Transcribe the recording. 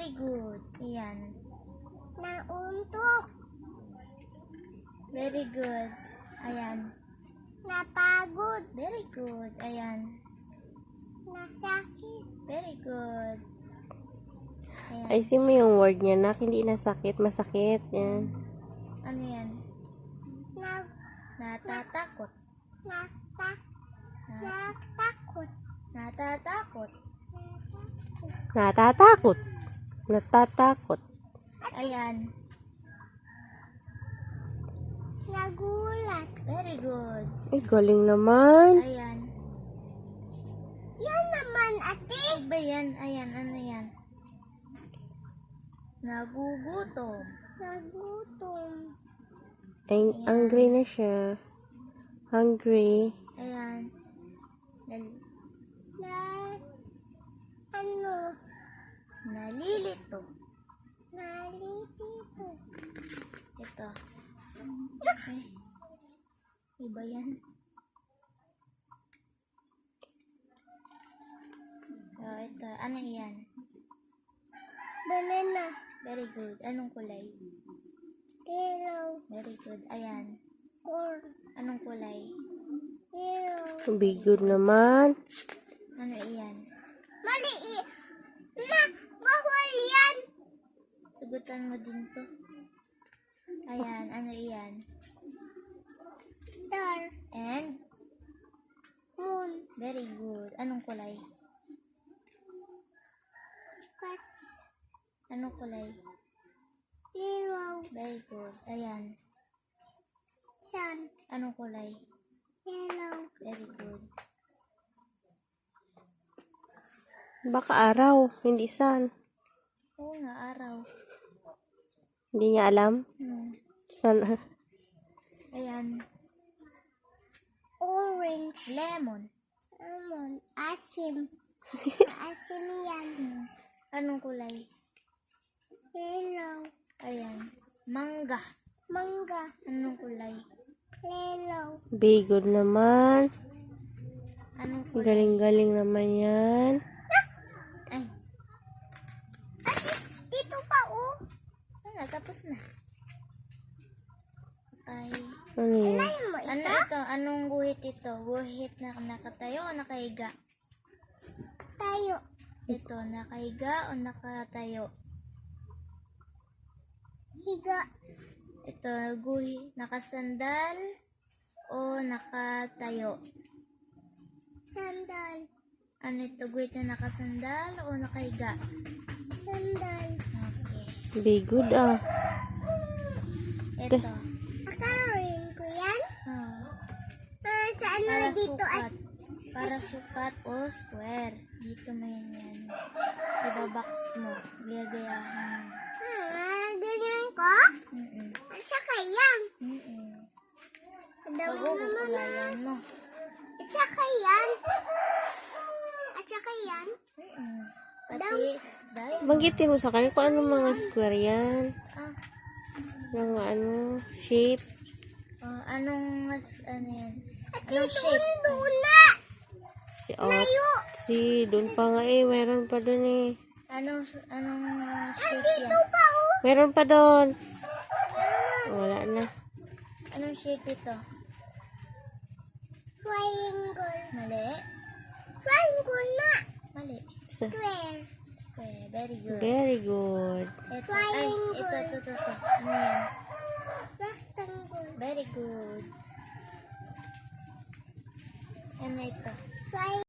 Very good. Ayan. Nauntok. Very good. Ayan. Napagod. Very good. Ayan. Nasakit. Very good. Ayan. Ayusin mo yung word niya, nak. Hindi nasakit, masakit. Yan. Ano yan? Nag, Natatakot. natak, Na- natakot. Natatakot. Natatakot. Natatakot. Ayan. Nagulat. Very good. Ay, galing naman. Ayan. Yan naman, ate. Ano ba yan? Ayan. Ano yan? Nagugutom. Nagutom. Ay, hungry na siya. Hungry. Ayan. Na, ano, Nalilito. nalilito. Ito. Ay. Iba yan. Oh, ito. Ano yan? Banana. Very good. Anong kulay? Yellow. Very good. Ayan. Corn. Anong kulay? Yellow. Be good naman. Ano iyan? Mali. Na, bawal yan. Sagutan mo din to. Ayan. Ano iyan? Star. And? Moon. Very good. Anong kulay? Spots. Anong kulay? Yellow. Very good. Ayan. Sun. Anong kulay? Yellow. Very good. Baka araw, hindi sun. Oo nga, araw. Hindi niya alam. Sun. Ayan. Orange. Lemon. Lemon. Asim. Asim yan. Anong kulay? Yellow. Ayan. Mangga. Mangga. Anong kulay? Yellow. Be good naman. Anong kulay? Galing-galing naman yan. Ay. Ate, dito pa oh. Wala, tapos na. Ay. Ano yun? Alayin mo Ano ito? ito? Anong guhit ito? Guhit na nakatayo o nakahiga? Tayo. Ito, nakahiga o nakatayo? Higa. Ito, guhit, nakasandal o nakatayo? Sandal. Ano ito, guhit na nakasandal o nakahiga? Sandal. Okay. Be good ah. Ito. Akaroin ko yan. Oh, Sa ano para dito at sukat. Para sukat o square. Dito mo yan. Ibabox mo. Gaya-gayahin mo. ganyan ko? Mm-mm. At saka yan. Mm-mm. Ang dami Bago naman na. kukulayan mo. At saka yan. At saka yan. Mm-mm. Pati dahil. Banggitin mo sa kanya kung anong mga square yan. Ah, Mga ano, shape. anong ano yan? At Anong dito shape? doon na. Si doon pa nga eh. Meron pa doon eh. Anong shape yan? Dito pa oh. Meron pa doon. Wala na. Anong shape ito? Triangle. Mali? Triangle na. Mali. Square. Square. Very good. Very good. Ito. Ay, ito. Ano yan? Rectangle. Very good. Ano ito? Triangle.